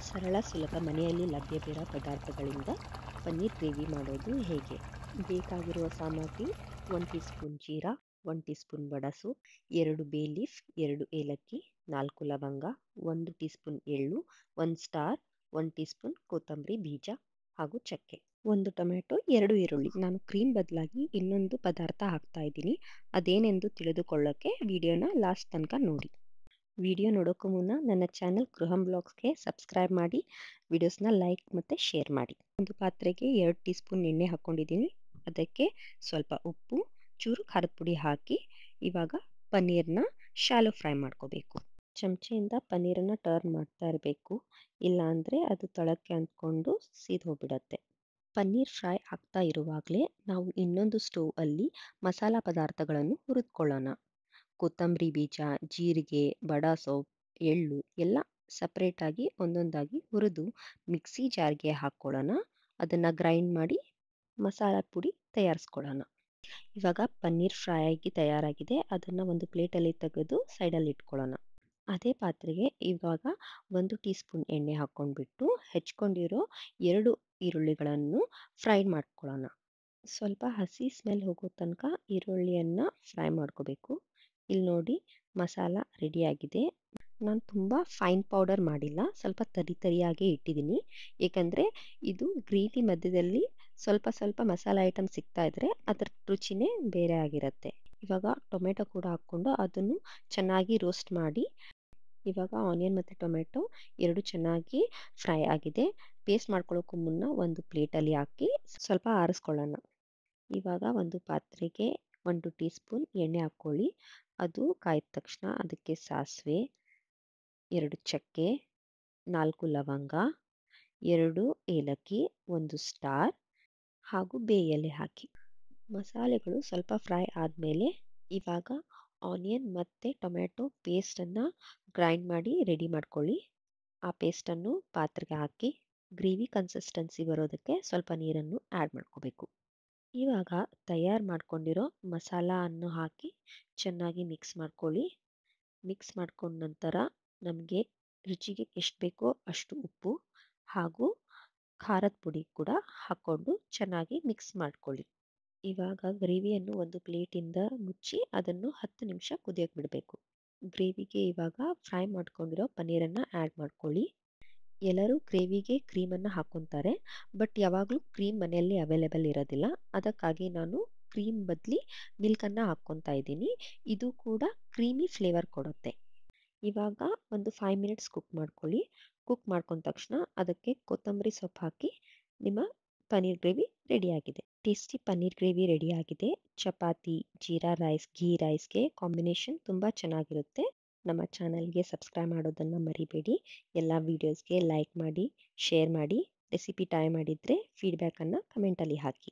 ಸರಳ ಸುಲಭ ಮನೆಯಲ್ಲಿ ಲಭ್ಯವಿರೋ ಪದಾರ್ಥಗಳಿಂದ ಪನ್ನೀರ್ ಗ್ರೇವಿ ಮಾಡೋದು ಹೇಗೆ? ಬೇಕಾಗಿರುವ ಸಾಮಗ್ರಿ: 1 ಟೀ ಸ್ಪೂನ್ ಜೀರಾ, 1 ಟೀ ಸ್ಪೂನ್ ಬಡಸು, 2 ಬೇ ಲೀಫ್, 2 ಏಲಕ್ಕಿ, 4 ಲವಂಗ, 1 ಟೀ ಸ್ಪೂನ್ ಎಳ್ಳು, 1 ಸ್ಟಾರ್, 1 ಟೀ ಸ್ಪೂನ್ ಕೊತ್ತಂಬರಿ ಬೀಜ ಹಾಗೂ ಚಕ್ಕೆ, 1 ಟೊಮೆಟೊ, 2 ಈರುಳ್ಳಿ. ನಾನು ಕ್ರೀಮ್ ಬದಲಾಗಿ ಇನ್ನೊಂದು ಪದಾರ್ಥ ಹಾಕ್ತಾ ಇದ್ದೀನಿ. ಅದೇನೆಂದು ತಿಳಿದುಕೊಳ್ಳೋಕ್ಕೆ ವಿಡಿಯೋನ ಲಾಸ್ಟ್ ತನಕ ನೋಡಿ. ವಿಡಿಯೋ ನೋಡೋಕ್ಕೂ ಮುನ್ನ ನನ್ನ ಚಾನಲ್ ಗೃಹಂ ಬ್ಲಾಗ್ಸ್ಗೆ ಸಬ್ಸ್ಕ್ರೈಬ್ ಮಾಡಿ, ವಿಡಿಯೋಸ್ನ ಲೈಕ್ ಮತ್ತು ಶೇರ್ ಮಾಡಿ. ಒಂದು ಪಾತ್ರೆಗೆ 2 ಟೀ ಸ್ಪೂನ್ ಎಣ್ಣೆ ಹಾಕ್ಕೊಂಡಿದ್ದೀನಿ. ಅದಕ್ಕೆ ಸ್ವಲ್ಪ ಉಪ್ಪು, ಚೂರು ಖಾರದ ಪುಡಿ ಹಾಕಿ ಇವಾಗ ಪನ್ನೀರನ್ನ ಶಾಲೋ ಫ್ರೈ ಮಾಡ್ಕೋಬೇಕು. ಚಮಚೆಯಿಂದ ಪನ್ನೀರನ್ನು ಟರ್ನ್ ಮಾಡ್ತಾ ಇರಬೇಕು, ಇಲ್ಲಾಂದರೆ ಅದು ತಳಕ್ಕೆ ಅಂದ್ಕೊಂಡು ಸೀದೋಗ್ಬಿಡತ್ತೆ. ಪನ್ನೀರ್ ಫ್ರೈ ಆಗ್ತಾ ಇರುವಾಗಲೇ ನಾವು ಇನ್ನೊಂದು ಸ್ಟೋವ್ ಅಲ್ಲಿ ಮಸಾಲ ಪದಾರ್ಥಗಳನ್ನು ಹುರಿದುಕೊಳ್ಳೋಣ. ಕೊತ್ತಂಬರಿ ಬೀಜ, ಜೀರಿಗೆ, ಬಡ ಸೊಪ್ಪು, ಎಳ್ಳು ಎಲ್ಲ ಸಪ್ರೇಟಾಗಿ ಒಂದೊಂದಾಗಿ ಹುರಿದು ಮಿಕ್ಸಿ ಜಾರ್ಗೆ ಹಾಕ್ಕೊಳ್ಳೋಣ. ಅದನ್ನು ಗ್ರೈಂಡ್ ಮಾಡಿ ಮಸಾಲ ಪುಡಿ ತಯಾರಿಸ್ಕೊಳ್ಳೋಣ. ಇವಾಗ ಪನ್ನೀರ್ ಫ್ರೈ ಆಗಿ ತಯಾರಾಗಿದೆ. ಅದನ್ನು ಒಂದು ಪ್ಲೇಟಲ್ಲಿ ತೆಗೆದು ಸೈಡಲ್ಲಿ ಇಟ್ಕೊಳ್ಳೋಣ. ಅದೇ ಪಾತ್ರೆಗೆ ಇವಾಗ 1 ಟೀ ಸ್ಪೂನ್ ಎಣ್ಣೆ ಹಾಕ್ಕೊಂಡ್ಬಿಟ್ಟು ಹೆಚ್ಕೊಂಡಿರೋ 2 ಈರುಳ್ಳಿಗಳನ್ನು ಫ್ರೈ ಮಾಡ್ಕೊಳ್ಳೋಣ. ಸ್ವಲ್ಪ ಹಸಿ ಸ್ಮೆಲ್ ಹೋಗೋ ತನಕ ಈರುಳ್ಳಿಯನ್ನು ಫ್ರೈ ಮಾಡ್ಕೋಬೇಕು. ಇಲ್ಲಿ ನೋಡಿ, ಮಸಾಲ ರೆಡಿಯಾಗಿದೆ. ನಾನು ತುಂಬ ಫೈನ್ ಪೌಡರ್ ಮಾಡಿಲ್ಲ, ಸ್ವಲ್ಪ ತರಿಯಾಗೇ ಇಟ್ಟಿದ್ದೀನಿ. ಏಕೆಂದರೆ ಇದು ಗ್ರೇವಿ ಮಧ್ಯದಲ್ಲಿ ಸ್ವಲ್ಪ ಸ್ವಲ್ಪ ಮಸಾಲ ಐಟಮ್ ಸಿಗ್ತಾ ಇದ್ದರೆ ಅದರ ರುಚಿನೇ ಬೇರೆ ಆಗಿರುತ್ತೆ. ಇವಾಗ ಟೊಮೆಟೊ ಕೂಡ ಹಾಕ್ಕೊಂಡು ಅದನ್ನು ಚೆನ್ನಾಗಿ ರೋಸ್ಟ್ ಮಾಡಿ. ಇವಾಗ ಆನಿಯನ್ ಮತ್ತು ಟೊಮೆಟೊ 2 ಚೆನ್ನಾಗಿ ಫ್ರೈ ಆಗಿದೆ. ಪೇಸ್ಟ್ ಮಾಡ್ಕೊಳ್ಳೋಕ್ಕೂ ಮುನ್ನ ಒಂದು ಪ್ಲೇಟಲ್ಲಿ ಹಾಕಿ ಸ್ವಲ್ಪ ಆರಿಸ್ಕೊಳ್ಳೋಣ. ಇವಾಗ ಒಂದು ಪಾತ್ರೆಗೆ 1 ಟೀ ಸ್ಪೂನ್ ಎಣ್ಣೆ ಹಾಕ್ಕೊಳ್ಳಿ. ಅದು ಕಾಯ್ದ ತಕ್ಷಣ ಅದಕ್ಕೆ ಸಾಸಿವೆ, 2 ಚಕ್ಕೆ, 4 ಲವಂಗ, 2 ಏಲಕ್ಕಿ, 1 ಸ್ಟಾರ್ ಹಾಗೂ ಬೇ ಎಲೆ ಹಾಕಿ. ಮಸಾಲೆಗಳು ಸ್ವಲ್ಪ ಫ್ರೈ ಆದಮೇಲೆ ಇವಾಗ ಆನಿಯನ್ ಮತ್ತು ಟೊಮೆಟೊ ಪೇಸ್ಟನ್ನು ಗ್ರೈಂಡ್ ಮಾಡಿ ರೆಡಿ ಮಾಡ್ಕೊಳ್ಳಿ. ಆ ಪೇಸ್ಟನ್ನು ಪಾತ್ರೆಗೆ ಹಾಕಿ ಗ್ರೇವಿ ಕನ್ಸಿಸ್ಟೆನ್ಸಿ ಬರೋದಕ್ಕೆ ಸ್ವಲ್ಪ ನೀರನ್ನು ಆ್ಯಡ್ ಮಾಡ್ಕೋಬೇಕು. ಇವಾಗ ತಯಾರು ಮಾಡ್ಕೊಂಡಿರೋ ಮಸಾಲವನ್ನು ಹಾಕಿ ಚೆನ್ನಾಗಿ ಮಿಕ್ಸ್ ಮಾಡ್ಕೊಳ್ಳಿ. ಮಿಕ್ಸ್ ಮಾಡ್ಕೊಂಡ ನಂತರ ನಮಗೆ ರುಚಿಗೆ ಎಷ್ಟು ಬೇಕೋ ಅಷ್ಟು ಉಪ್ಪು ಹಾಗೂ ಖಾರದ ಪುಡಿ ಕೂಡ ಹಾಕ್ಕೊಂಡು ಚೆನ್ನಾಗಿ ಮಿಕ್ಸ್ ಮಾಡ್ಕೊಳ್ಳಿ. ಇವಾಗ ಗ್ರೇವಿಯನ್ನು ಒಂದು ಪ್ಲೇಟಿಂದ ಮುಚ್ಚಿ ಅದನ್ನು 10 ನಿಮಿಷ ಕುದಿಯೋಕೆ ಬಿಡಬೇಕು. ಗ್ರೇವಿಗೆ ಇವಾಗ ಫ್ರೈ ಮಾಡ್ಕೊಂಡಿರೋ ಪನ್ನೀರನ್ನು ಆ್ಯಡ್ ಮಾಡ್ಕೊಳ್ಳಿ. ಎಲ್ಲರೂ ಗ್ರೇವಿಗೆ ಕ್ರೀಮನ್ನು ಹಾಕ್ಕೊತಾರೆ, ಬಟ್ ಯಾವಾಗಲೂ ಕ್ರೀಮ್ ಮನೆಯಲ್ಲಿ ಅವೈಲೇಬಲ್ ಇರೋದಿಲ್ಲ. ಅದಕ್ಕಾಗಿ ನಾನು ಕ್ರೀಮ್ ಬದಲಿ ಮಿಲ್ಕನ್ನು ಹಾಕ್ಕೊತಾ ಇದ್ದೀನಿ. ಇದು ಕೂಡ ಕ್ರೀಮಿ ಫ್ಲೇವರ್ ಕೊಡುತ್ತೆ. ಇವಾಗ ಒಂದು 5 ಮಿನಿಟ್ಸ್ ಕುಕ್ ಮಾಡ್ಕೊಳ್ಳಿ. ಕುಕ್ ಮಾಡ್ಕೊಂಡ ತಕ್ಷಣ ಅದಕ್ಕೆ ಕೊತ್ತಂಬರಿ ಸೊಪ್ಪು ಹಾಕಿ ನಿಮ್ಮ ಪನ್ನೀರ್ ಗ್ರೇವಿ ರೆಡಿಯಾಗಿದೆ. ಟೇಸ್ಟಿ ಪನ್ನೀರ್ ಗ್ರೇವಿ ರೆಡಿಯಾಗಿದೆ. ಚಪಾತಿ, ಜೀರಾ ರೈಸ್, ಘೀ ರೈಸ್ಗೆ ಕಾಂಬಿನೇಷನ್ ತುಂಬ ಚೆನ್ನಾಗಿರುತ್ತೆ. ನಮ್ಮ ಚಾನಲ್ಗೆ ಸಬ್ಸ್ಕ್ರೈಬ್ ಮಾಡೋದನ್ನು ಮರಿಬೇಡಿ. ಎಲ್ಲ ವೀಡಿಯೋಸ್ಗೆ ಲೈಕ್ ಮಾಡಿ, ಶೇರ್ ಮಾಡಿ. ರೆಸಿಪಿ ಟ್ರೈ ಮಾಡಿದರೆ ಫೀಡ್ಬ್ಯಾಕನ್ನು ಕಮೆಂಟಲ್ಲಿ ಹಾಕಿ.